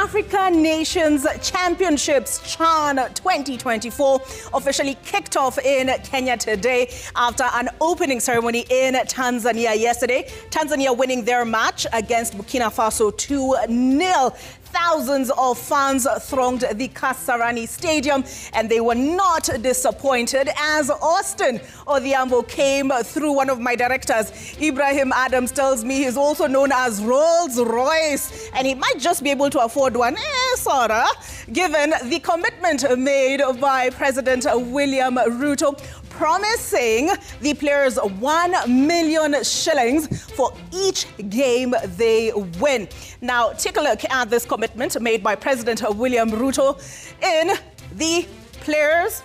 Africa Nations Championships CHAN 2024 officially kicked off in Kenya today after an opening ceremony in Tanzania yesterday. Tanzania winning their match against Burkina Faso 2-0. Thousands of fans thronged the Kasarani Stadium, and they were not disappointed as Austin Odhiambo came through. One of my directors, Ibrahim Adams, tells me he's also known as Rolls Royce, and he might just be able to afford one, sorta, given the commitment made by President William Ruto, promising the players 1 million shillings for each game they win. Now, take a look at this commitment made by President William Ruto in the players,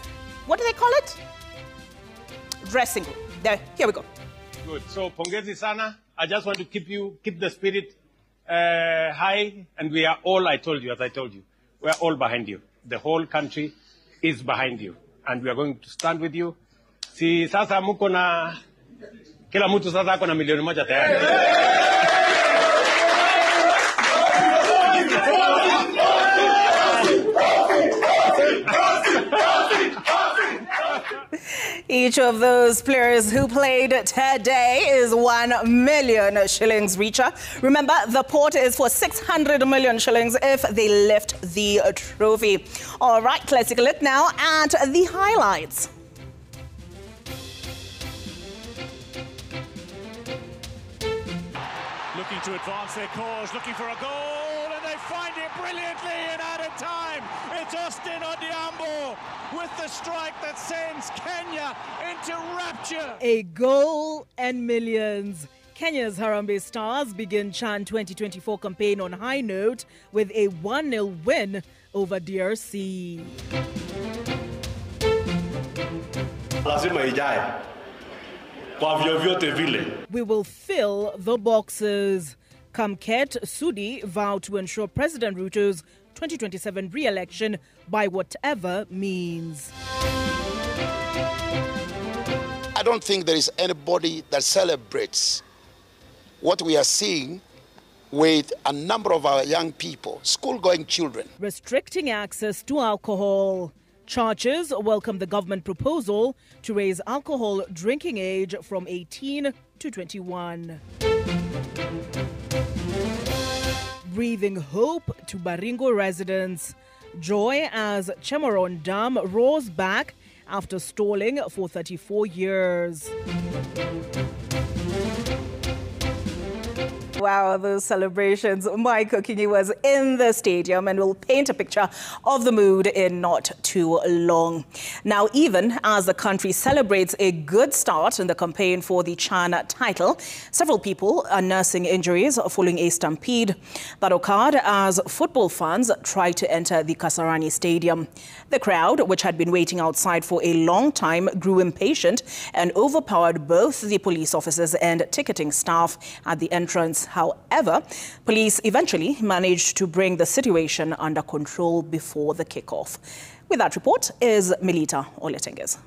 what do they call it? Dressing room. There, here we go. Good. So, pongezi sana. I just want to keep the spirit high, and we are all, as I told you, we are all behind you. The whole country is behind you, and we are going to stand with you. Si sasa muko na kila mtu sasa ako na milioni moja tayari. Each of those players who played today is 1 million shillings reacher. Remember, the pot is for 600 million shillings if they lift the trophy. All right, let's take a look now at the highlights. Looking to advance their cause, looking for a goal, and they find it brilliantly in added time. It's Austin Odhiambo with the strike that sends Kenya into rapture. A goal and millions. Kenya's Harambee Stars begin CHAN 2024 campaign on high note with a 1-0 win over DRC. Lazima ijae. We will fill the boxes. Kamket Sudi vowed to ensure President Ruto's 2027 re-election by whatever means. I don't think there is anybody that celebrates what we are seeing with a number of our young people, school-going children. Restricting access to alcohol. Churches welcome the government proposal to raise alcohol drinking age from 18 to 21. Breathing hope to Baringo residents. Joy as Chemaron Dam roars back after stalling for 34 years. Wow, those celebrations. Mike Okinyi was in the stadium and will paint a picture of the mood in not too long. Now, even as the country celebrates a good start in the campaign for the CHAN title, several people are nursing injuries following a stampede that occurred as football fans tried to enter the Kasarani Stadium. The crowd, which had been waiting outside for a long time, grew impatient and overpowered both the police officers and ticketing staff at the entrance. However, police eventually managed to bring the situation under control before the kickoff. With that report is Melita Oletenges.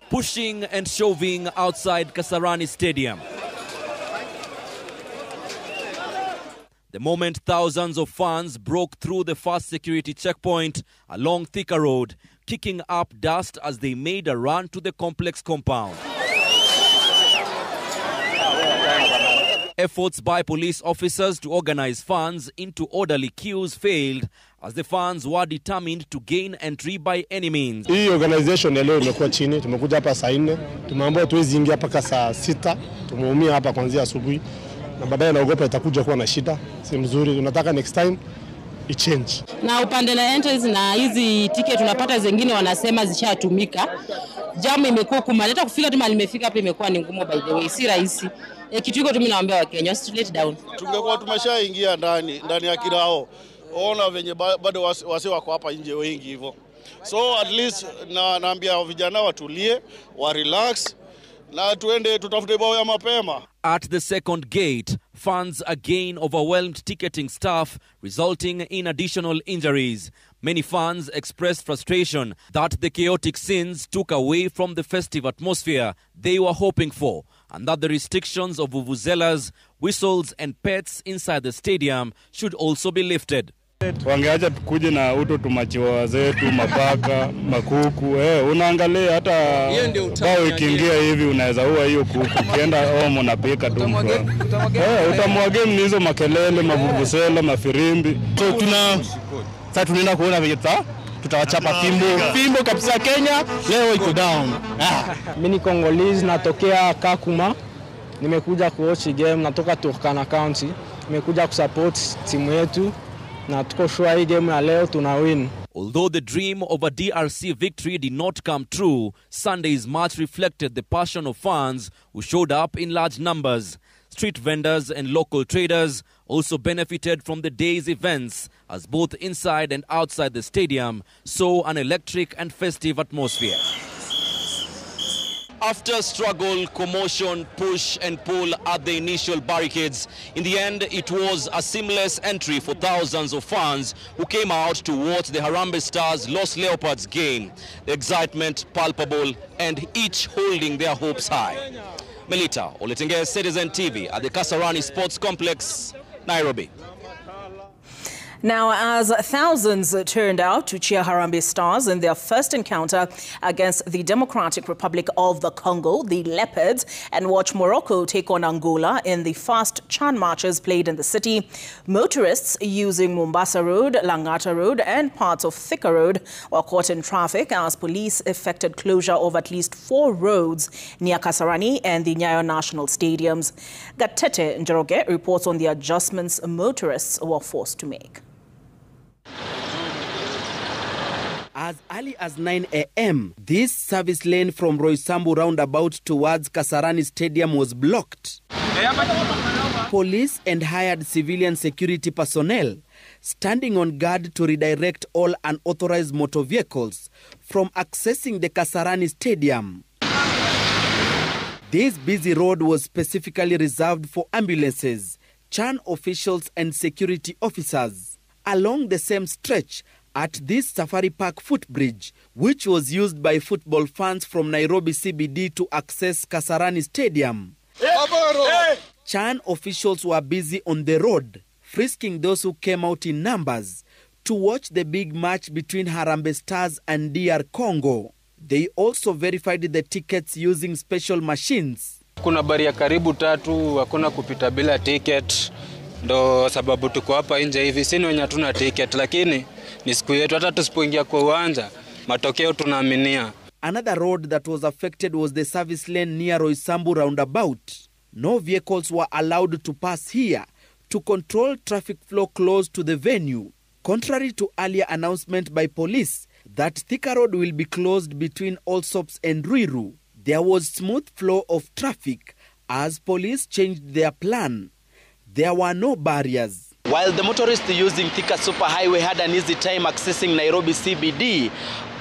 Pushing and shoving outside Kasarani Stadium. The moment thousands of fans broke through the first security checkpoint along Thika Road, kicking up dust as they made a run to the complex compound. Efforts by police officers to organize fans into orderly queues failed as the fans were determined to gain entry by any means. Hii organization leo imekuwa chini, tumekuja hapa saa 4, tumeambiwa tuwezi ingia mpaka saa 6, tumeumia hapa kuanzia asubuhi na baadaye naogopa itakuja kuwa na shida, si mzuri, tunataka next time change. Na upande la entrance na hizi ticket tunapata zingine wanasema zishatumika. Jamu imekuwa kumaleta kufika tu mahali nimefika hapa imekuwa ni ngumu, by the way, si rahisi. Kitu hiko tu mimi naambia wa Kenya straight down. Tungekuwa tumeshaingia ndani ya kirao. Ona venye bado wase wako hapa nje wengi hivyo. So at least naambia vijana watulie, wa relax na tuende tutafute bao ya mapema. At the second gate, fans again overwhelmed ticketing staff, resulting in additional injuries. Many fans expressed frustration that the chaotic scenes took away from the festive atmosphere they were hoping for, and that the restrictions of vuvuzelas, whistles and pets inside the stadium should also be lifted. Wangeacha tukuje na uto tumachiwa zetu, mapaka, makuku. Unaangalia hata bao ikiingia hivi unaweza ua hiyo kuku. Ukienda home unapika tu. Utamwage hizo makelele, mavuvuzela, mafirimbi. So sasa tunaenda kuona vile tutawachapa fimbo kabisa. Kenya leo iko down. Mimi ni Congolese, natokea Kakuma. Nimekuja kuwatch game, natoka Turkana County. Nimekuja kusupport timu yetu. Although the dream of a DRC victory did not come true, Sunday's match reflected the passion of fans who showed up in large numbers. Street vendors and local traders also benefited from the day's events, as both inside and outside the stadium saw an electric and festive atmosphere. After struggle, commotion, push and pull at the initial barricades, in the end it was a seamless entry for thousands of fans who came out to watch the Harambee Stars Los Leopards game. The excitement palpable and each holding their hopes high. Melita Oletenge, Citizen TV at the Kasarani Sports Complex, Nairobi. Now, as thousands turned out to cheer Harambee Stars in their first encounter against the Democratic Republic of the Congo, the Leopards, and watch Morocco take on Angola in the fast Chan marches played in the city, motorists using Mombasa Road, Langata Road and parts of Thika Road were caught in traffic as police effected closure of at least 4 roads near Kasarani and the Nyayo National Stadiums. Gatete Njoroge reports on the adjustments motorists were forced to make. As early as 9 a.m., this service lane from Roysambu roundabout towards Kasarani Stadium was blocked. Police and hired civilian security personnel standing on guard to redirect all unauthorized motor vehicles from accessing the Kasarani Stadium. This busy road was specifically reserved for ambulances, Chan officials and security officers. Along the same stretch, at this Safari Park footbridge, which was used by football fans from Nairobi CBD to access Kasarani Stadium, Chan officials were busy on the road, frisking those who came out in numbers to watch the big match between Harambee Stars and DR Congo. They also verified the tickets using special machines. Kuna baria karibu 3, hakuna kupita bila ticket. Ndo sababu tuko hapa nje hivi, sisi wenye hatuna ticket, lakini ni siku yetu, hata tusipoingia kwa uwanja matokeo tunaaminia. Another road that was affected was the service lane near Roysambu roundabout. No vehicles were allowed to pass here to control traffic flow close to the venue, contrary to earlier announcement by police that Thika Road will be closed between Allsops and Ruiru. There was smooth flow of traffic as police changed their plan. There were no barriers. While the motorists using Thika Superhighway had an easy time accessing Nairobi CBD,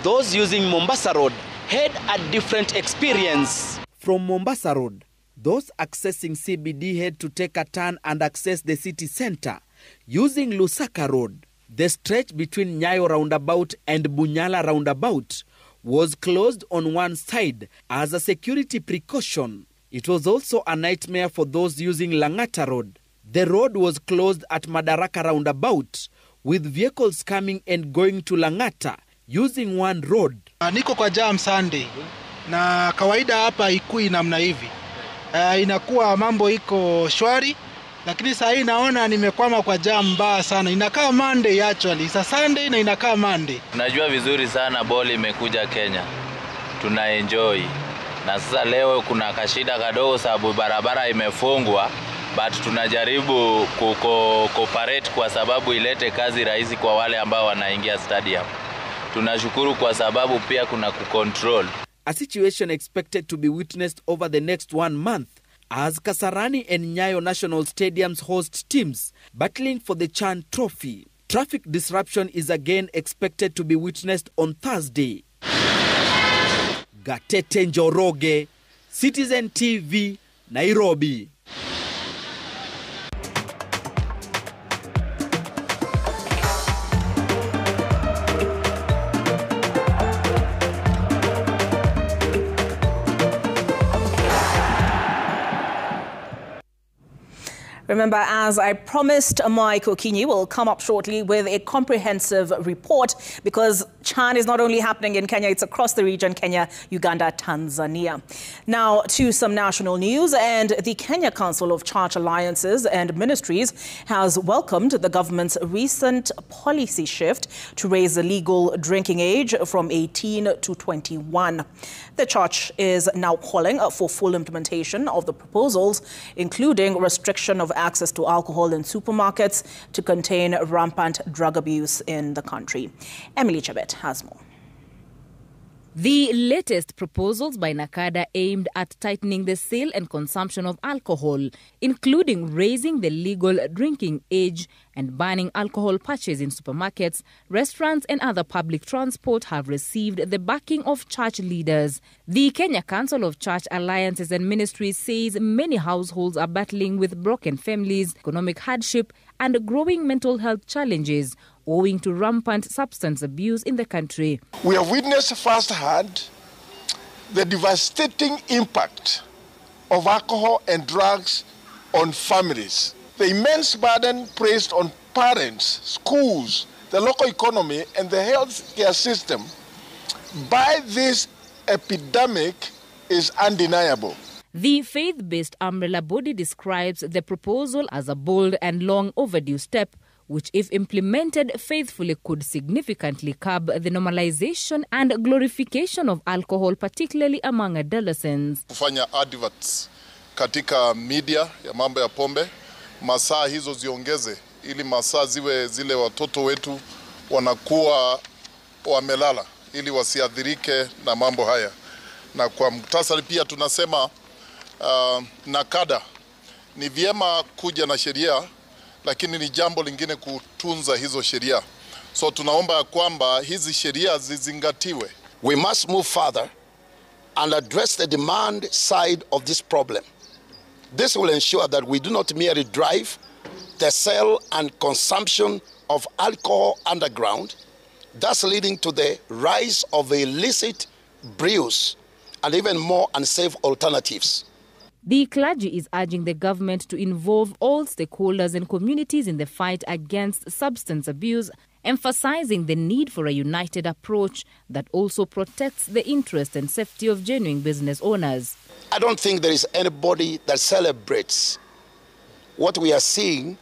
those using Mombasa Road had a different experience. From Mombasa Road, those accessing CBD had to take a turn and access the city center using Lusaka Road. The stretch between Nyayo roundabout and Bunyala roundabout was closed on one side as a security precaution. It was also a nightmare for those using Langata Road. The road was closed at Madaraka roundabout, with vehicles coming and going to Langata using one road. Niko kwa jam Sunday na kawaida hapa ikui namna hivi. Inakuwa mambo iko shwari, lakini saa hii naona nimekwama kwa jam mbaya sana. Inakaa Monday actually, sa Sunday na inakaa Monday. Unajua vizuri sana boli imekuja Kenya. Tunaenjoy. Na sasa leo kuna kashida kadogo sababu barabara imefungwa. But tunajaribu cooperate kwa sababu ilete kazi rahisi kwa wale ambao wanaingia stadium. Tunashukuru kwa sababu pia kuna kucontrol. A situation expected to be witnessed over the next 1 month as Kasarani and Nyayo National Stadiums host teams battling for the Chan Trophy. Traffic disruption is again expected to be witnessed on Thursday. Gatete Njoroge, Citizen TV, Nairobi. Remember, as I promised, Mike Okinyi will come up shortly with a comprehensive report, because Chan is not only happening in Kenya, it's across the region: Kenya, Uganda, Tanzania. Now to some national news, and the Kenya Council of Church Alliances and Ministries has welcomed the government's recent policy shift to raise the legal drinking age from 18 to 21. The church is now calling for full implementation of the proposals, including restriction of access to alcohol in supermarkets to contain rampant drug abuse in the country. Emily Chebet has more. The latest proposals by NACADA aimed at tightening the sale and consumption of alcohol, including raising the legal drinking age and banning alcohol purchase in supermarkets, restaurants and other public transport, have received the backing of church leaders. The Kenya Council of Church Alliances and Ministries says many households are battling with broken families, economic hardship and growing mental health challenges owing to rampant substance abuse in the country. We have witnessed firsthand the devastating impact of alcohol and drugs on families, the immense burden placed on parents, schools, the local economy and the healthcare system by this epidemic is undeniable. The faith-based umbrella body describes the proposal as a bold and long overdue step, which, if implemented faithfully, could significantly curb the normalization and glorification of alcohol, particularly among adolescents. Kufanya adverts katika media ya mambo ya pombe, masaa hizo ziongeze ili masaa ziwe zile watoto wetu wanakuwa wamelala ili wasiadhirike na mambo haya. Na kwa muktasari pia tunasema NACADA ni vyema kuja na sheria, lakini ni jambo lingine kutunza hizo sheria. So tunaomba kwamba hizi sheria zizingatiwe. We must move further and address the demand side of this problem. This will ensure that we do not merely drive the sale and consumption of alcohol underground, thus leading to the rise of illicit brews and even more unsafe alternatives. The clergy is urging the government to involve all stakeholders and communities in the fight against substance abuse, emphasizing the need for a united approach that also protects the interest and safety of genuine business owners. I don't think there is anybody that celebrates what we are seeing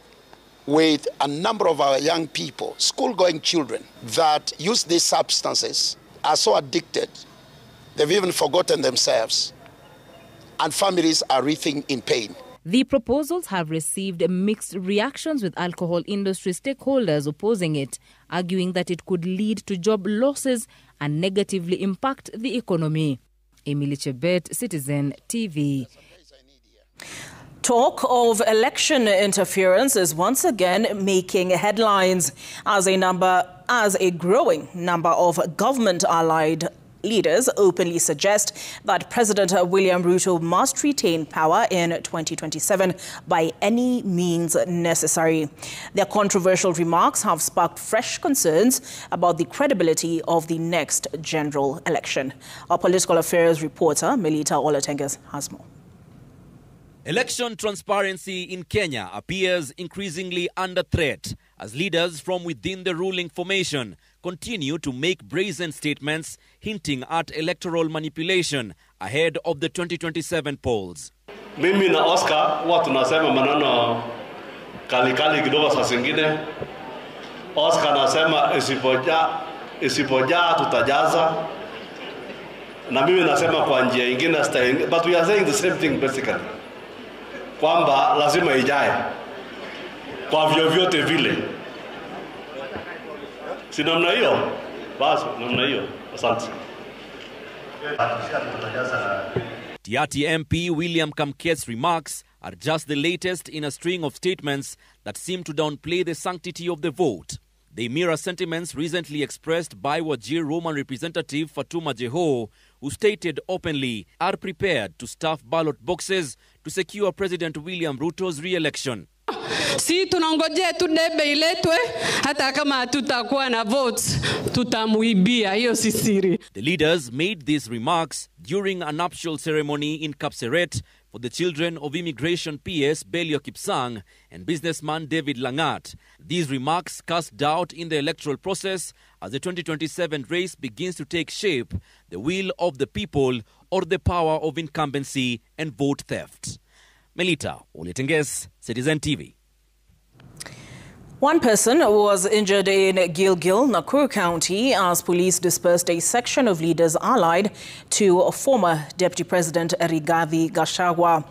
with a number of our young people, school-going children, that use these substances, are so addicted, they've even forgotten themselves, and families are writhing in pain. The proposals have received mixed reactions, with alcohol industry stakeholders opposing it, arguing that it could lead to job losses and negatively impact the economy. Emily Chebet, Citizen TV. Talk of election interference is once again making headlines as a growing number of government-allied leaders openly suggest that President William Ruto must retain power in 2027 by any means necessary. Their controversial remarks have sparked fresh concerns about the credibility of the next general election. Our political affairs reporter, Melita Olatenges, has more. Election transparency in Kenya appears increasingly under threat as leaders from within the ruling formation continue to make brazen statements hinting at electoral manipulation ahead of the 2027 polls. Mimi na Oscar huwa tunasema maneno kali kidogo saa zingine. Oscar anasema isipojaa tutajaza. Na mimi nasema kwa njia nyingine style, but we are saying the same thing basically. Kwamba lazima ijae kwa vyovyote vile. Si namna hiyo? Basi namna hiyo. Asante. Tiati MP William Kamket's remarks are just the latest in a string of statements that seem to downplay the sanctity of the vote. They mirror sentiments recently expressed by Wajir Roman representative Fatuma Jeho, who stated openly are prepared to stuff ballot boxes to secure President William Ruto's re-election. Si tunangojea tu debe iletwe, hata kama hatutakuwa na votes tutamuibia, hiyo si siri. The leaders made these remarks during a nuptial ceremony in Kapseret for the children of immigration PS Belio Kipsang and businessman David Langat. These remarks cast doubt in the electoral process as the 2027 race begins to take shape, the will of the people or the power of incumbency and vote theft. Melita Oletenges, Citizen TV. One person was injured in Gilgil, Nakuru County, as police dispersed a section of leaders allied to former Deputy President Rigathi Gachagua.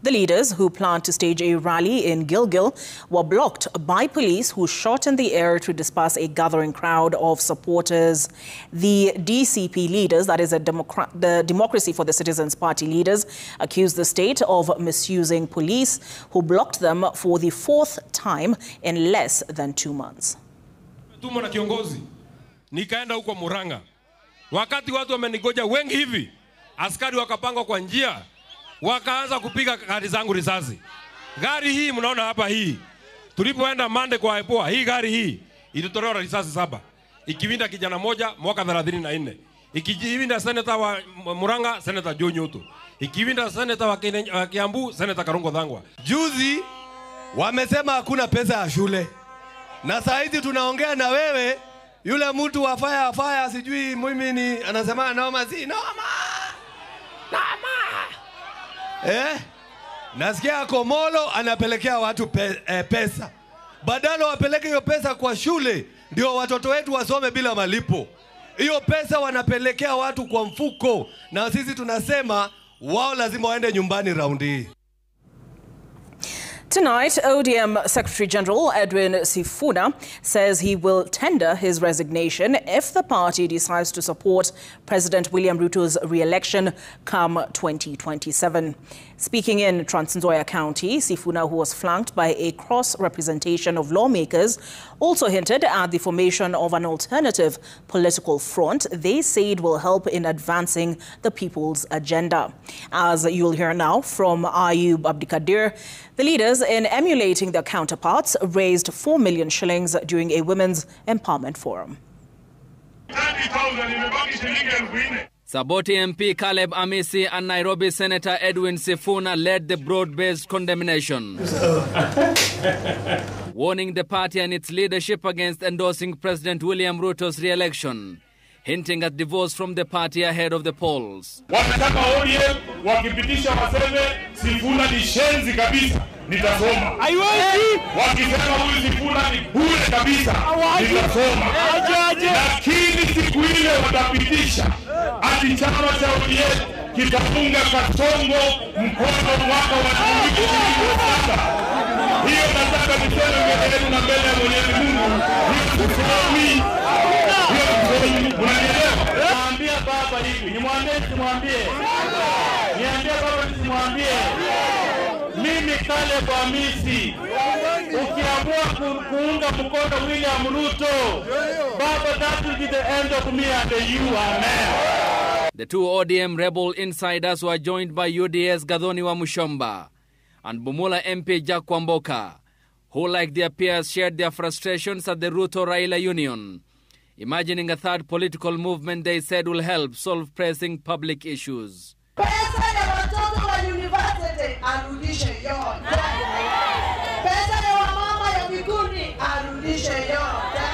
The leaders, who planned to stage a rally in Gilgil, were blocked by police who shot in the air to disperse a gathering crowd of supporters. The DCP leaders, that is the Democracy for the Citizens Party leaders, accused the state of misusing police who blocked them for the fourth time in less than 2 months. Tumo na kiongozi, nikaenda huko Muranga. Wakati watu wamenigoja wengi hivi, askari wakapangwa kwa njia, wakaanza kupiga gari zangu risasi. Gari hii mnaona hapa hii, tulipoenda Mande kwa Epoa, hii gari hii ilitolewa risasi 7. Ikiwinda kijana moja mwaka 34. Ikiwinda seneta wa Muranga, seneta Joe Nyoto. Ikiwinda seneta wa Kiambu, seneta Karongo Dhangwa. Juzi wamesema hakuna pesa ya shule. Na saa hizi tunaongea na wewe, yule mtu wa fire sijui mimi ni anasema noma si noma. Nasikia Komolo anapelekea watu pesa. Badala wapeleke hiyo pesa kwa shule, ndio watoto wetu wasome bila malipo. Hiyo pesa wanapelekea watu kwa mfuko, na sisi tunasema wao lazima waende nyumbani raundi hii. Tonight, ODM Secretary General Edwin Sifuna says he will tender his resignation if the party decides to support President William Ruto's re-election come 2027. Speaking in Trans Nzoia County, Sifuna, who was flanked by a cross-representation of lawmakers, also hinted at the formation of an alternative political front they said will help in advancing the people's agenda. As you'll hear now from Ayub Abdikadir, the leaders, in emulating their counterparts, raised 4 million shillings during a women's empowerment forum. Saboti MP Caleb Amisi and Nairobi Senator Edwin Sifuna led the broad-based condemnation, warning the party and its leadership against endorsing President William Ruto's re-election, hinting at divorce from the party ahead of the polls. Wakitaka ODM wakipitisha waseme Sifuna ni shenzi kabisa, nitasoma. Haiwezi. Wakisema huyu Sifuna ni bure kabisa, nitasoma. Lakini siku ile watapitisha ati chama cha ODM kitafunga Kasongo mkono mwaka wa 2027. Hiyo nataka niseme mbele na mbele ya Mwenyezi Mungu. Niambia baba hivi, nimwambie simwambie. Niambia baba simwambie. Mimi Caleb Amisi, ukiamua kuunga mkono William Ruto, baba, that will be the end of me and you, amen. The two ODM rebel insiders were joined by UDS Gathoni wa Mushomba and Bumula MP Jack Kwamboka, who, like their peers, shared their frustrations at the Ruto-Raila union, imagining a third political movement they said will help solve pressing public issues. Pesa ya watoto wa university arudishe yote. Pesa ya wamama ya vikundi arudishe yote.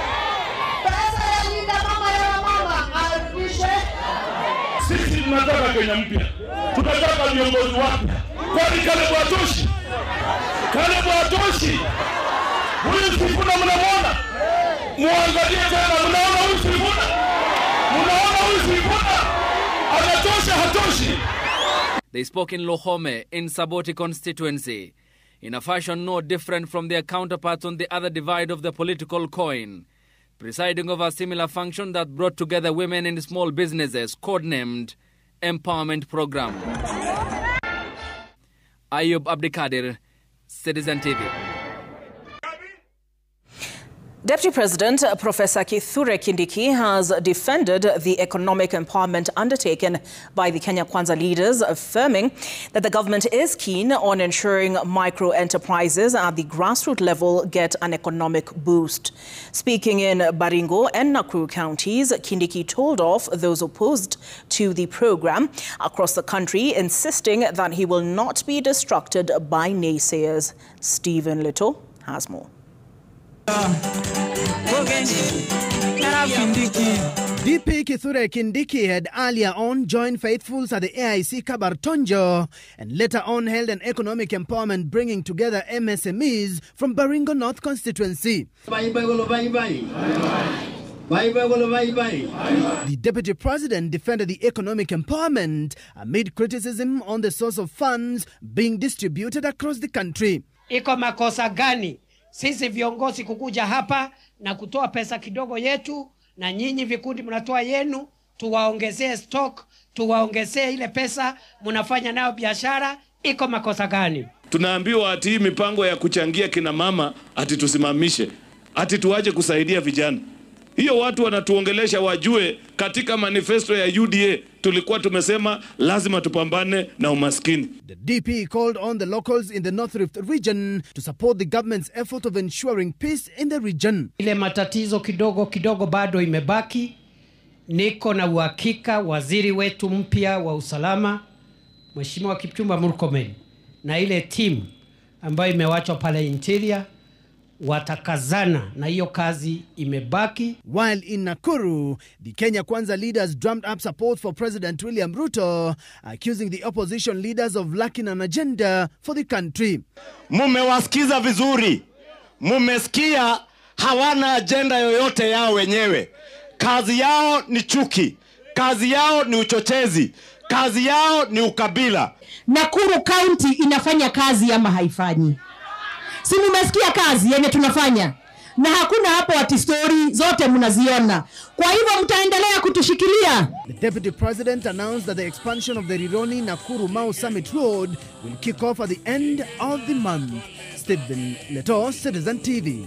Pesa ya linda mama ya wamama arudishe. Sisi tunataka Kenya mpya. Tunataka viongozi wapya. Kwani Caleb hatoshi? Caleb hatoshi? Huyu Sifuna mnamwona? Muangalie tena, mnaona huyu Sifuna? Mnaona huyu Sifuna? Anatosha hatoshi? They spoke in Lohome in Saboti constituency, in a fashion no different from their counterparts on the other divide of the political coin, presiding over a similar function that brought together women in small businesses, codenamed Empowerment Program. Ayub Abdikadir, Citizen TV. Deputy President Professor Kithure Kindiki has defended the economic empowerment undertaken by the Kenya Kwanza leaders, affirming that the government is keen on ensuring micro-enterprises at the grassroots level get an economic boost. Speaking in Baringo and Nakuru counties, Kindiki told off those opposed to the program across the country, insisting that he will not be distracted by naysayers. Stephen Little has more. DP Kithure Kindiki had earlier on joined faithfuls at the AIC Kabartonjo and later on held an economic empowerment bringing together MSMEs from Baringo North constituency. The Deputy President defended the economic empowerment amid criticism on the source of funds being distributed across the country. Iko makosa gani sisi viongozi kukuja hapa na kutoa pesa kidogo yetu na nyinyi vikundi mnatoa yenu, tuwaongezee stock, tuwaongezee ile pesa mnafanya nayo biashara? Iko makosa gani? Tunaambiwa ati hii mipango ya kuchangia kina mama ati tusimamishe, ati tuache kusaidia vijana. Hiyo watu wanatuongelesha wajue katika manifesto ya UDA tulikuwa tumesema lazima tupambane na umaskini. The DP called on the locals in the North Rift region to support the government's effort of ensuring peace in the region. Ile matatizo kidogo kidogo bado imebaki. Niko na uhakika waziri wetu mpya wa usalama Mheshimiwa Kipchumba Murkomen na ile team ambayo imewachwa pale interior watakazana na hiyo kazi imebaki. While in Nakuru, the Kenya Kwanza leaders drummed up support for President William Ruto, accusing the opposition leaders of lacking an agenda for the country. Mumewasikiza vizuri. Mumesikia hawana agenda yoyote yao wenyewe. Kazi yao ni chuki. Kazi yao ni uchochezi. Kazi yao ni ukabila. Nakuru County inafanya kazi ama haifanyi? Si mmesikia kazi yenye tunafanya? Na hakuna hapo ati story zote mnaziona. Kwa hivyo mtaendelea kutushikilia. The Deputy President announced that the expansion of the Rironi Nakuru Mau Summit Road will kick off at the end of the month. Stephen Leto, Citizen TV.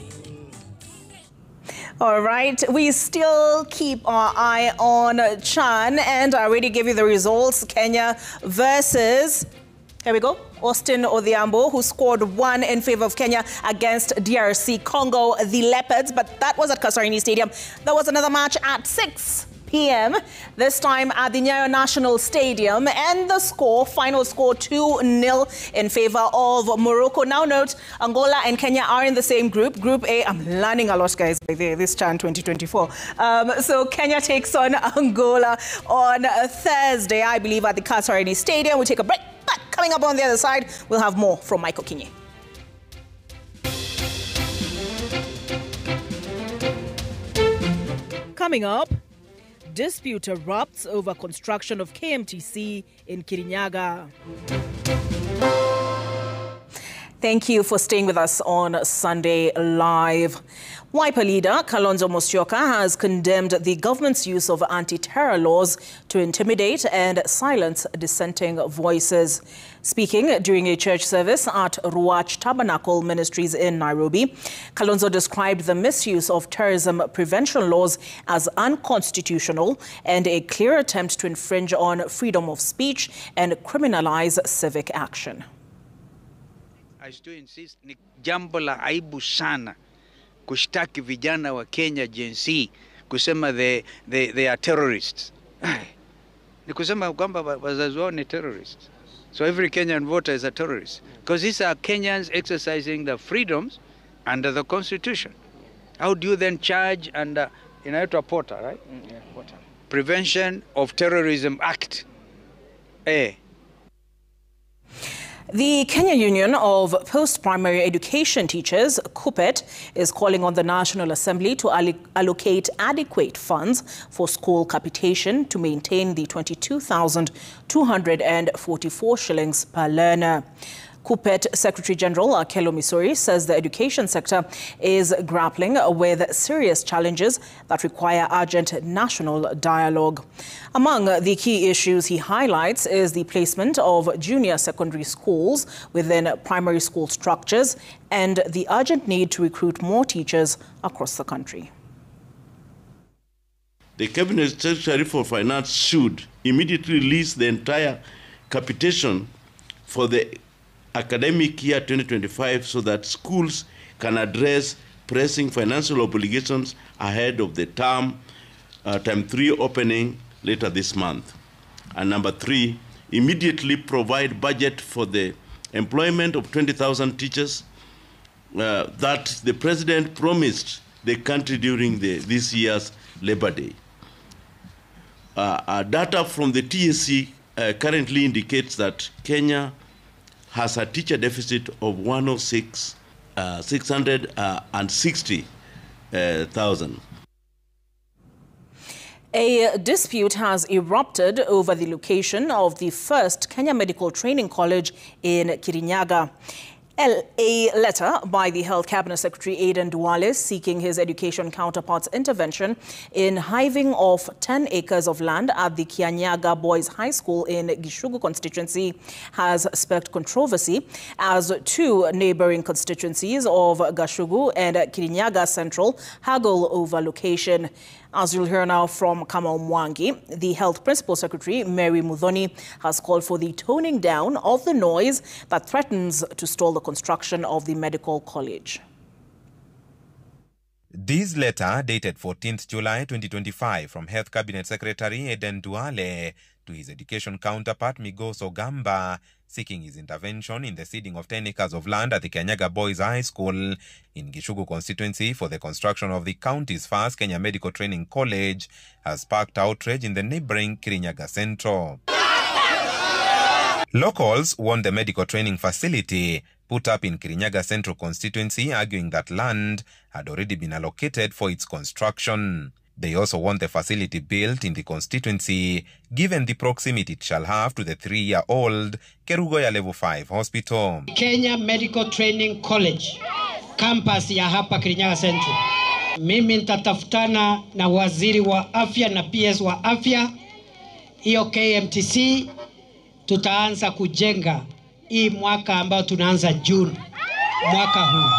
All right, we still keep our eye on Chan, and I already gave you the results. Kenya versus, here we go, Austin Odhiambo, who scored 1 in favor of Kenya against DRC Congo, the Leopards, but that was at Kasarani Stadium. There was another match at 6 p.m., this time at the National Stadium, and the score, final score 2-0 in favor of Morocco. Now note, Angola and Kenya are in the same group, Group A. I'm learning a lot, guys, by this Chan 2024. So Kenya takes on Angola on Thursday, I believe, at the Kasarani Stadium. We'll take a break, but coming up on the other side, we'll have more from Michael Kinye. Coming up, dispute erupts over construction of KMTC in Kirinyaga. Thank you for staying with us on Sunday Live. Wiper leader Kalonzo Musyoka has condemned the government's use of anti-terror laws to intimidate and silence dissenting voices. Speaking during a church service at Ruach Tabernacle Ministries in Nairobi, Kalonzo described the misuse of terrorism prevention laws as unconstitutional and a clear attempt to infringe on freedom of speech and criminalize civic action. I still insist, ni jambo la aibu sana kushtaki vijana wa Kenya Gen Z kusema they are terrorists. Ni kusema kwamba wazazi wao ni terrorists. So every Kenyan voter is a terrorist. Because these are Kenyans exercising the freedoms under the Constitution. How do you then charge under, inaitwa POTA, right? Yeah, POTA. Prevention of Terrorism Act. The Kenya Union of Post-Primary Education Teachers, KUPPET, is calling on the National Assembly to allocate adequate funds for school capitation to maintain the 22,244 shillings per learner. KUPPET Secretary General Akello Misori says the education sector is grappling with serious challenges that require urgent national dialogue. Among the key issues he highlights is the placement of junior secondary schools within primary school structures and the urgent need to recruit more teachers across the country. The Cabinet Secretary for Finance should immediately release the entire capitation for the academic year 2025 so that schools can address pressing financial obligations ahead of the term 3 opening later this month. And number 3, immediately provide budget for the employment of 20,000 teachers that the President promised the country during this year's Labor Day. Data from the TSC currently indicates that Kenya has a teacher deficit of 660,000. A dispute has erupted over the location of the first Kenya Medical Training College in Kirinyaga. A letter by the Health Cabinet Secretary Edwin Sifuna seeking his education counterpart's intervention in hiving off 10 acres of land at the Kirinyaga Boys High School in Gishugu constituency has sparked controversy as 2 neighboring constituencies of Gishugu and Kirinyaga Central haggle over location. As you'll hear now from Kamau Mwangi, the Health Principal Secretary, Mary Muthoni, has called for the toning down of the noise that threatens to stall the construction of the medical college. This letter, dated 14th July 2025, from Health Cabinet Secretary Edwin Sifuna to his education counterpart Migoso Gamba, seeking his intervention in the ceding of 10 acres of land at the Kirinyaga Boys High School in Gishugu constituency for the construction of the county's first Kenya Medical Training College, has sparked outrage in the neighboring Kirinyaga Central. Locals want the medical training facility put up in Kirinyaga Central constituency, arguing that land had already been allocated for its construction. They also want the facility built in the constituency, given the proximity it shall have to the 3-year-old Kerugoya Level 5 Hospital. Kenya Medical Training College, campus ya hapa Kirinyaga Central. Mimi nitatafutana na waziri wa afya na PS wa afya. Hiyo KMTC tutaanza kujenga hii mwaka ambao tunaanza June mwaka huu.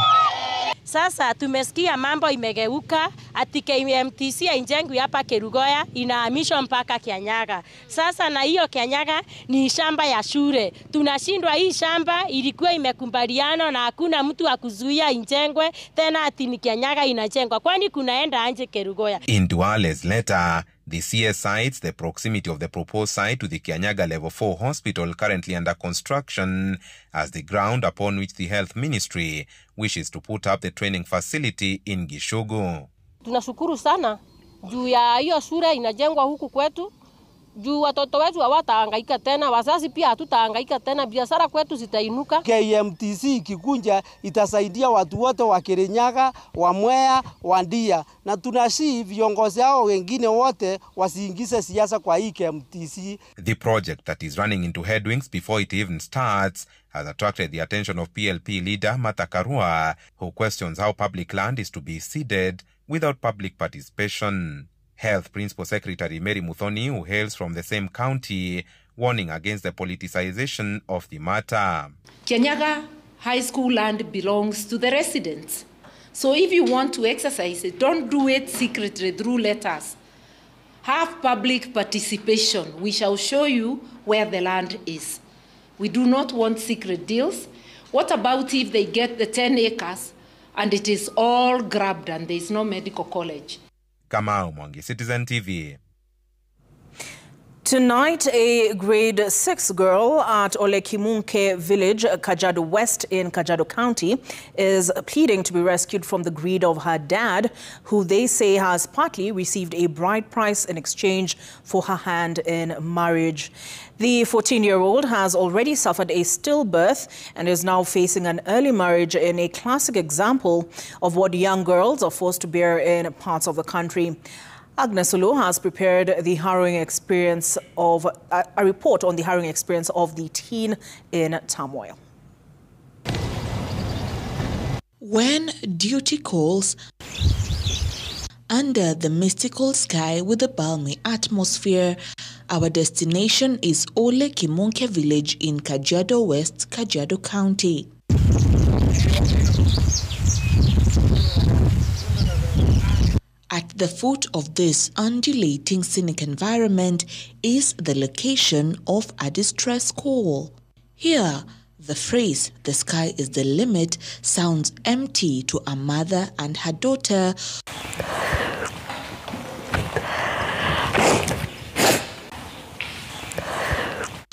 Sasa tumesikia mambo imegeuka, ati KMTC injengwi hapa Kerugoya inahamishwa mpaka Kirinyaga. Sasa na hiyo Kirinyaga ni shamba ya shule. Tunashindwa, hii shamba ilikuwa imekumbaliana na hakuna mtu akuzuia injengwe, tena ati ni Kirinyaga inajengwa. Kwani kunaenda anje Kerugoya? In Duale's letter, the CS cites the proximity of the proposed site to the Kirinyaga Level 4 hospital currently under construction as the ground upon which the Health Ministry wishes to put up the training facility in Gishugu. Tunashukuru sana juu ya hiyo shule inajengwa huku kwetu, juu watoto wetu hawatahangaika tena, wazazi pia hatutahangaika tena, biashara kwetu zitainuka. KMTC ikikunja itasaidia watu wote wa Kirinyaga, wa Mwea, wa Ndia, na tunashii viongozi hao wengine wote wasiingize siasa kwa hii KMTC. The project that is running into headwinds before it even starts has attracted the attention of PLP leader Martha Karua, who questions how public land is to be ceded without public participation. Health Principal Secretary Mary Muthoni, who hails from the same county, warning against the politicization of the matter. Kirinyaga High School land belongs to the residents. So if you want to exercise it, don't do it secretly through letters. Have public participation. We shall show you where the land is. We do not want secret deals. What about if they get the 10 acres and it is all grabbed and there is no medical college? Kamau Mwangi, Citizen TV. Tonight, a grade 6 girl at Olekimunke village, Kajiado West in Kajiado County, is pleading to be rescued from the greed of her dad, who they say has partly received a bride price in exchange for her hand in marriage. The 14-year-old has already suffered a stillbirth and is now facing an early marriage in a classic example of what young girls are forced to bear in parts of the country. Agnes Ulu has prepared the harrowing experience of a report on the harrowing experience of the teen in turmoil. When duty calls, under the mystical sky with a balmy atmosphere, our destination is Ole Kimunke village in Kajiado West, Kajiado County. At the foot of this undulating scenic environment is the location of a distress call. Here, the phrase, "the sky is the limit," sounds empty to a mother and her daughter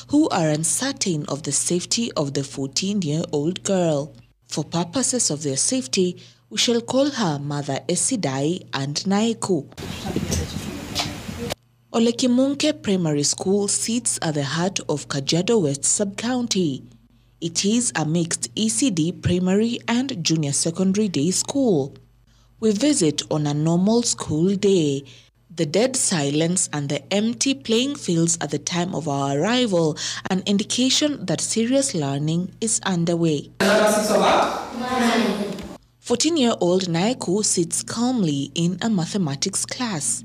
who are uncertain of the safety of the 14-year-old girl. For purposes of their safety, we shall call her Mother Esidai and Naiku. Ole Kimunke Primary School sits at the heart of Kajiado West Sub-County. It is a mixed ECD primary and junior secondary day school. We visit on a normal school day. The dead silence and the empty playing fields at the time of our arrival, an indication that serious learning is underway. 14-year-old Naiku sits calmly in a mathematics class.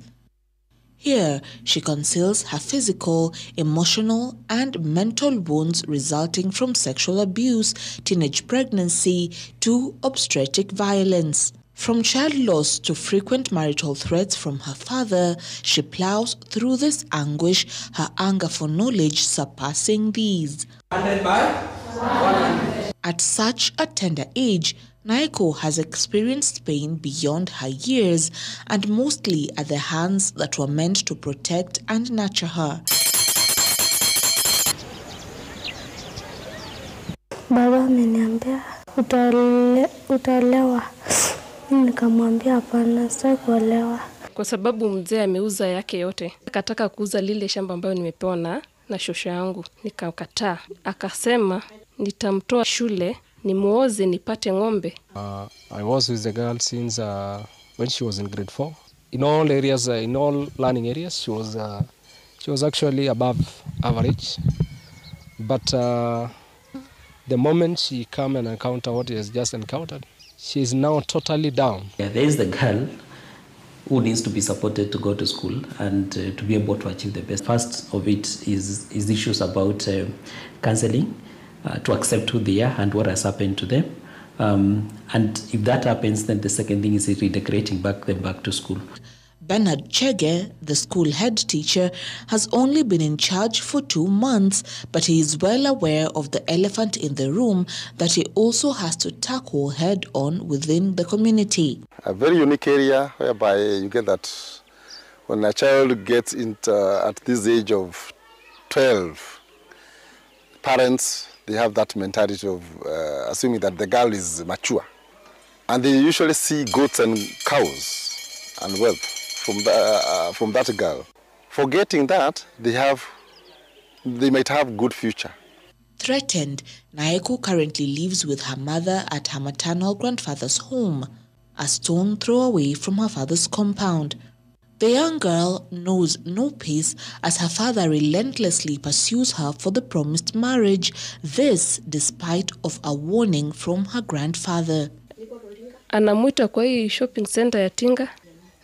Here, she conceals her physical, emotional, and mental wounds resulting from sexual abuse, teenage pregnancy, to obstetric violence. From child loss to frequent marital threats from her father, she plows through this anguish, her anger for knowledge surpassing these. 100 by 100. At such a tender age, Naiko has experienced pain beyond her years, and mostly at the hands that were meant to protect and nurture her. Baba ameniambia utaolewa. Nikamwambia hapana, sitaki kuolewa. Kwa sababu mzee ameuza yake yote. Akataka kuuza lile shamba ambayo nimepewa na shosho yangu. Nikakataa. Akasema nitamtoa shule, nimuoze nipate ng'ombe. I was with the girl since when she was in grade 4. In all areas, in all learning areas, she was actually above average. But the moment she come and encounter what he has just encountered, she is now totally down. Yeah, there is the girl who needs to be supported to go to school and to be able to achieve the best. First of it is issues about counseling, to accept who they are and what has happened to them. And if that happens, then the second thing is reintegrating them back to school. Bernard Chege, the school head teacher, has only been in charge for 2 months, but he is well aware of the elephant in the room that he also has to tackle head-on within the community. A very unique area whereby you get that when a child gets into at this age of 12, parents, they have that mentality of assuming that the girl is mature. And they usually see goats and cows and wealth from that girl. Forgetting that, they might have good future. Threatened, Naeko currently lives with her mother at her maternal grandfather's home, a stone throw away from her father's compound. The young girl knows no peace as her father relentlessly pursues her for the promised marriage, this despite of a warning from her grandfather. Anamuita kwa hii shopping center ya Tinga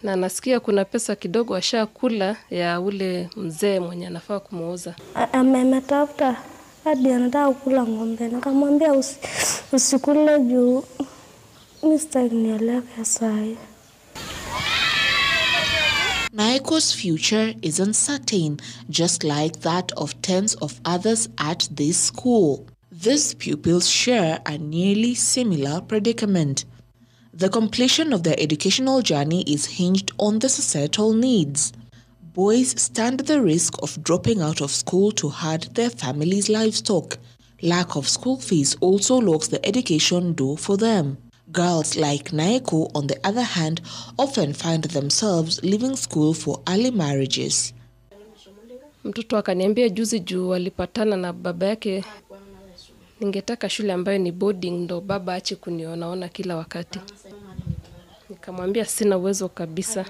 na anasikia kuna pesa kidogo ashakula ya ule mzee mwenye anafaa kumuuza. Ametafuta hadi anataka kula ng'ombe. Nikamwambia usikule juu Mr. nieleke sai. Naiko's future is uncertain, just like that of tens of others at this school. These pupils share a nearly similar predicament. The completion of their educational journey is hinged on the societal needs. Boys stand the risk of dropping out of school to herd their family's livestock. Lack of school fees also locks the education door for them. Girls like Naiko, on the other hand, often find themselves leaving school for early marriages. Mtoto akaniambia juzi juu walipatana na baba yake, ningetaka shule ambayo ni boarding ndo baba ache kunionaona kila wakati. Nikamwambia sina uwezo kabisa.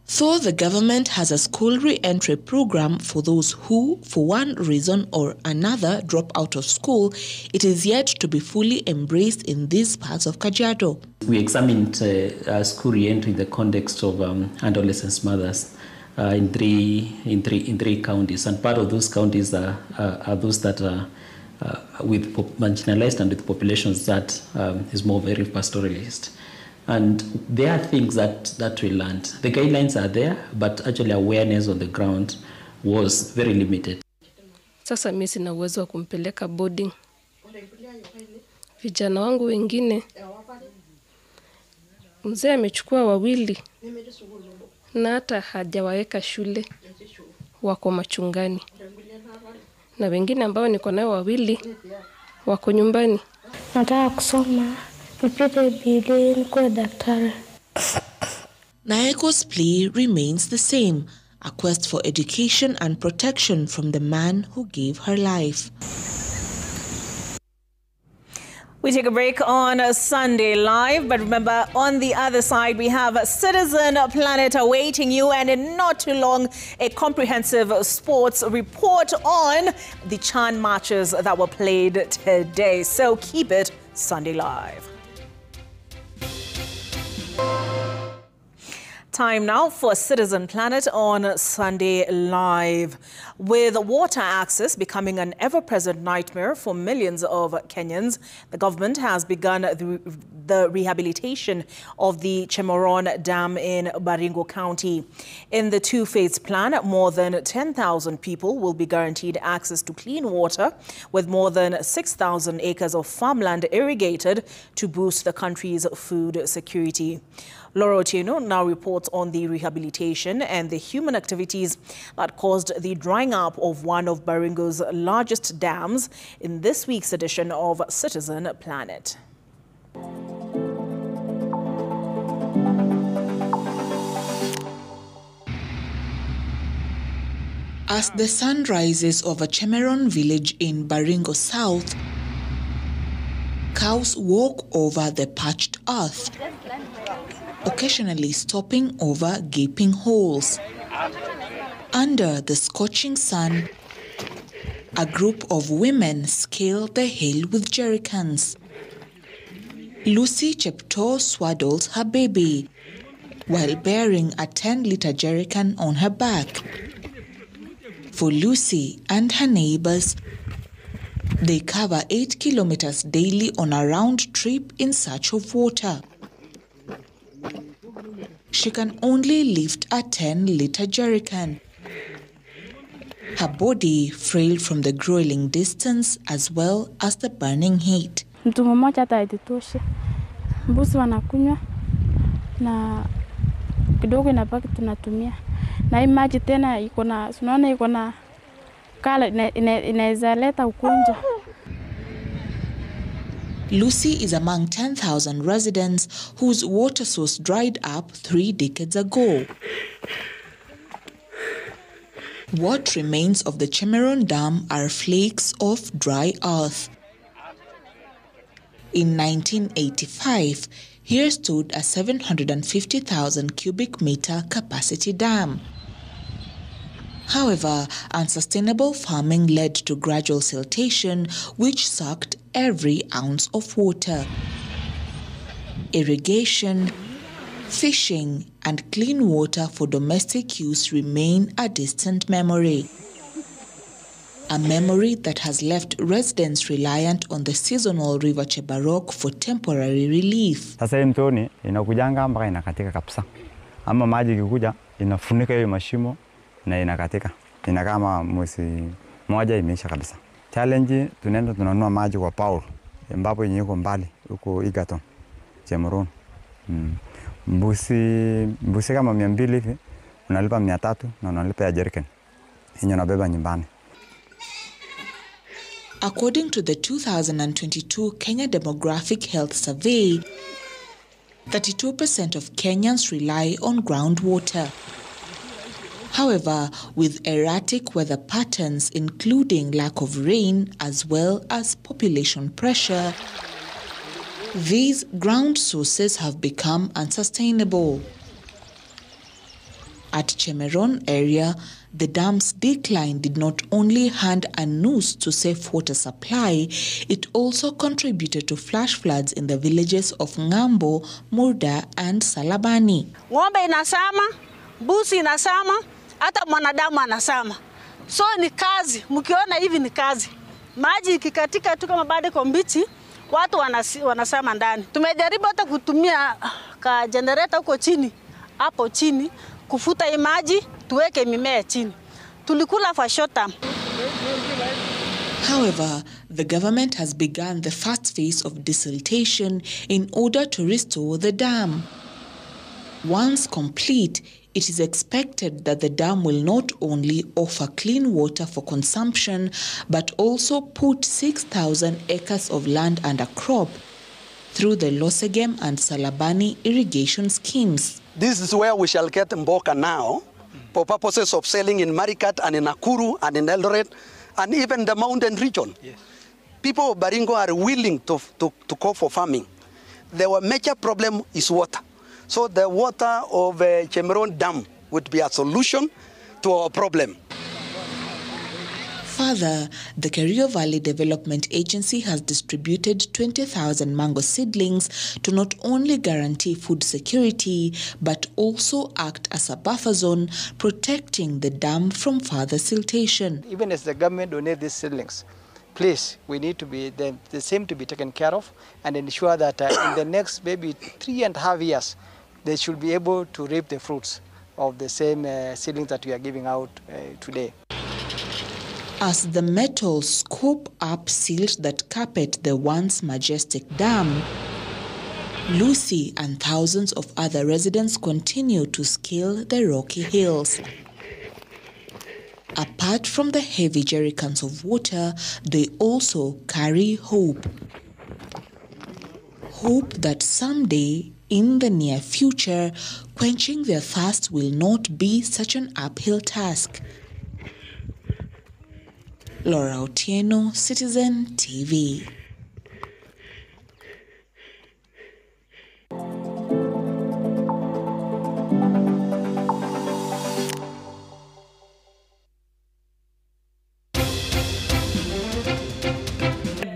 Though the government has a school re-entry program for those who, for one reason or another, drop out of school, it is yet to be fully embraced in these parts of Kajiado. We examined school re-entry in the context of adolescent mothers in three counties, and part of those counties are those that are with marginalized and with populations that is more very pastoralist. And there are things that we learned. The guidelines are there, but actually awareness on the ground was very limited. Sasa mimi sina uwezo wa kumpeleka boarding. Vijana wangu wengine, mzee amechukua wawili na hata hajawaweka shule, wako machungani. Na wengine ambao niko nao wawili wako nyumbani. Nataka kusoma. Naeko's plea remains the same, a quest for education and protection from the man who gave her life. We take a break on Sunday Live, but remember, on the other side, we have Citizen Planet awaiting you, and in not too long, a comprehensive sports report on the Chan matches that were played today. So keep it Sunday Live. Time now for Citizen Planet on Sunday Live. With water access becoming an ever-present nightmare for millions of Kenyans, the government has begun the rehabilitation of the Chemoron Dam in Baringo County. In the two-phase plan, more than 10,000 people will be guaranteed access to clean water, with more than 6,000 acres of farmland irrigated to boost the country's food security. Laura Otieno now reports on the rehabilitation and the human activities that caused the drying up of one of Baringo's largest dams in this week's edition of Citizen Planet. As the sun rises over Chemeron village in Baringo South, cows walk over the parched earth, occasionally stopping over gaping holes. Under the scorching sun, a group of women scale the hill with jerrycans. Lucy Chepto swaddles her baby while bearing a 10-liter jerrycan on her back. For Lucy and her neighbors, they cover 8 kilometers daily on a round trip in search of water. She can only lift a 10-liter jerrycan. Her body frail from the grueling distance as well as the burning heat. Mtu mmoja hata haitoshe. Mbuzi wanakunywa na kidogo inabaki tunatumia. Na hii maji tena iko na, unaona iko na kala inaweza leta ugonjwa. Lucy is among 10,000 residents whose water source dried up 3 decades ago. What remains of the Chemeron Dam are flakes of dry earth. In 1985, here stood a 750,000 cubic meter capacity dam. However, unsustainable farming led to gradual siltation, which sucked every ounce of water. Irrigation, fishing, and clean water for domestic use remain a distant memory. A memory that has left residents reliant on the seasonal river Chebarok for temporary relief. Sasa hii mtoni inakujanga mpaka inakatika kabisa. Ama maji ikikuja inafunika hiyo mashimo na inakatika. Inakaa kama mwezi moja imeisha kabisa. Challenge tunaenda tunanunua maji kwa Paul ambapo yenye iko mbali huko Egerton, Chemeron. Mbuzi kama 200 hivi unalipa 300 na unalipa ya jerrycan. Yenye unabeba nyumbani. According to the 2022 Kenya Demographic Health Survey, 32% of Kenyans rely on groundwater. However, with erratic weather patterns, including lack of rain as well as population pressure, these ground sources have become unsustainable. At Chemeron area, the dam's decline did not only hand a noose to safe water supply, it also contributed to flash floods in the villages of Ngambo, Murda and Salabani. Ng'ombe inasama, mbuzi inasama, hata mwanadamu anasama. So ni kazi, mkiona hivi ni kazi. Maji ikikatika tu kama bado kwa mbichi, watu wanasama ndani. Tumejaribu hata kutumia ka generator huko chini, hapo chini, kufuta hii maji, tuweke mimea chini. Tulikula for short term. However, the government has begun the first phase of desiltation in order to restore the dam. Once complete, it is expected that the dam will not only offer clean water for consumption, but also put 6,000 acres of land under crop through the Losegem and Salabani irrigation schemes. This is where we shall get Mboka now, for purposes of selling in Marikat and in Nakuru and in Eldoret, and even the mountain region. Yes. People of Baringo are willing to go for farming. The major problem is water. So the water of Chemeron Dam would be a solution to our problem. Further, the Kerio Valley Development Agency has distributed 20,000 mango seedlings to not only guarantee food security, but also act as a buffer zone, protecting the dam from further siltation. Even as the government donates these seedlings, please, we need to be the same to be taken care of and ensure that in the next maybe 3.5 years, they should be able to reap the fruits of the same seedlings that we are giving out today. As the metals scoop up silt that carpet the once majestic dam, Lucy and thousands of other residents continue to scale the rocky hills. Apart from the heavy jerrycans of water, they also carry hope. Hope that someday, in the near future, quenching their thirst will not be such an uphill task. Laura Otieno, Citizen TV.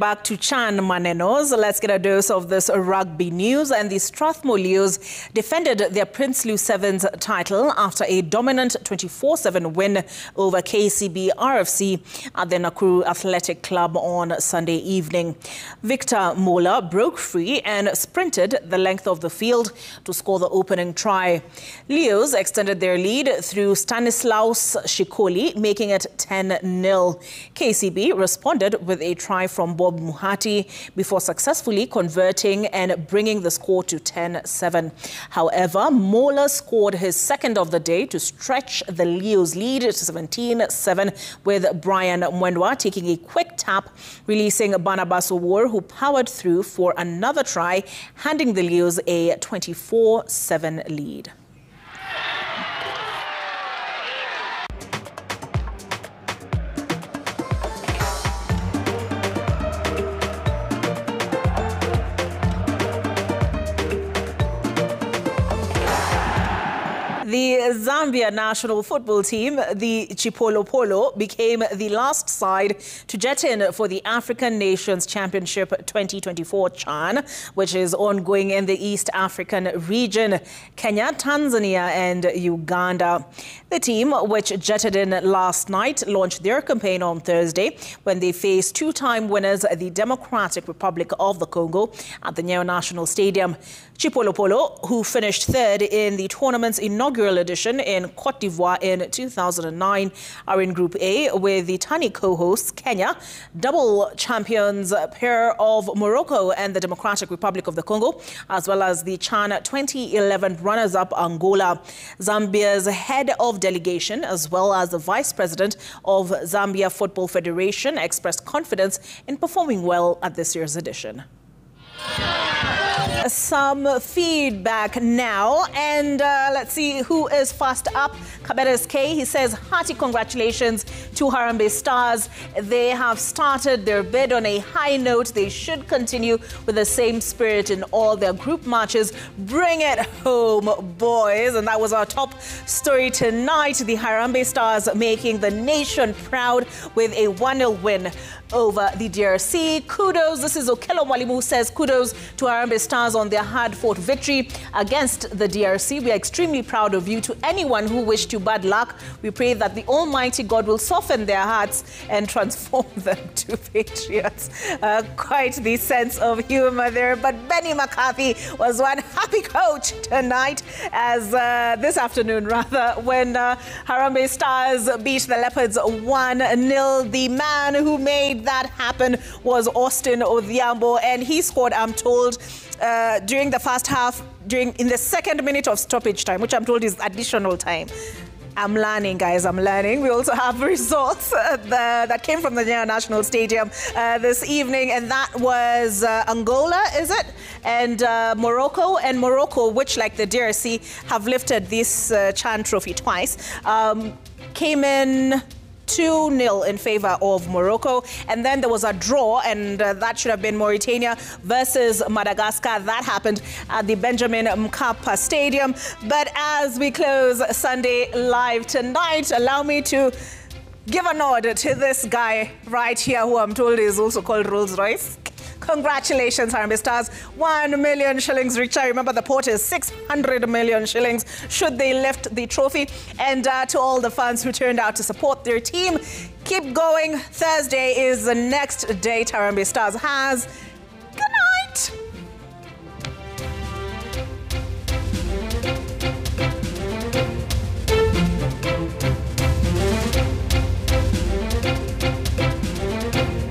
Back to Chan Manenos. Let's get a dose of this rugby news. And the Strathmore Leos defended their Prinsloo Sevens title after a dominant 24-7 win over KCB RFC at the Nakuru Athletic Club on Sunday evening. Victor Mola broke free and sprinted the length of the field to score the opening try. Leos extended their lead through Stanislaus Shikoli, making it 10-0. KCB responded with a try from Bob Muhati before successfully converting and bringing the score to 10-7. However, Mola scored his second of the day to stretch the Leos' lead to 17-7, with Brian Mwendwa taking a quick tap, releasing Barnabas Owor, who powered through for another try, handing the Leos a 24-7 lead. The Zambia national football team, the Chipolo Polo, became the last side to jet in for the African Nations Championship 2024 CHAN, which is ongoing in the East African region, Kenya, Tanzania and Uganda. The team, which jetted in last night, launched their campaign on Thursday when they faced two-time winners, the Democratic Republic of the Congo, at the Nyayo National Stadium. Chipolo Polo, who finished third in the tournament's inaugural edition in Cote d'Ivoire in 2009, are in Group A with the tiny co-hosts Kenya, double champions pair of Morocco and the Democratic Republic of the Congo, as well as the CHAN 2011 runners-up Angola. Zambia's head of delegation, as well as the vice president of Zambia Football Federation, expressed confidence in performing well at this year's edition. Some feedback now, and let's see who is fast up. Kaberes K, he says, hearty congratulations to Harambee Stars. They have started their bid on a high note. They should continue with the same spirit in all their group matches. Bring it home, boys. And that was our top story tonight. The Harambee Stars making the nation proud with a 1-0 win over the DRC. Kudos. This is Okelo Mwalimu who says kudos to Harambee Stars on their hard-fought victory against the DRC. We are extremely proud of you. To anyone who wished you bad luck, we pray that the Almighty God will soften their hearts and transform them to patriots. Quite the sense of humor there. But Benny McCarthy was one happy coach tonight, as this afternoon rather, when Harambee Stars beat the Leopards 1-0. The man who made that happen was Austin Odhiambo, and he scored, I'm told, during the first half, in the second minute of stoppage time, which I'm told is additional time. I'm learning, guys, I'm learning. We also have results that came from the National Stadium this evening, and that was Angola, is it? And Morocco. And Morocco, which, like the DRC, have lifted this Chan Trophy twice, came in 2-0 in favor of Morocco. And then there was a draw, and that should have been Mauritania versus Madagascar. That happened at the Benjamin Mkapa Stadium. But as we close Sunday Live tonight, allow me to give a nod to this guy right here, who I'm told is also called Rolls Royce. Congratulations, Harambee Stars. 1 million shillings richer. Remember, the pot is 600 million shillings should they lift the trophy. And to all the fans who turned out to support their team, keep going. Thursday is the next date Harambee Stars has.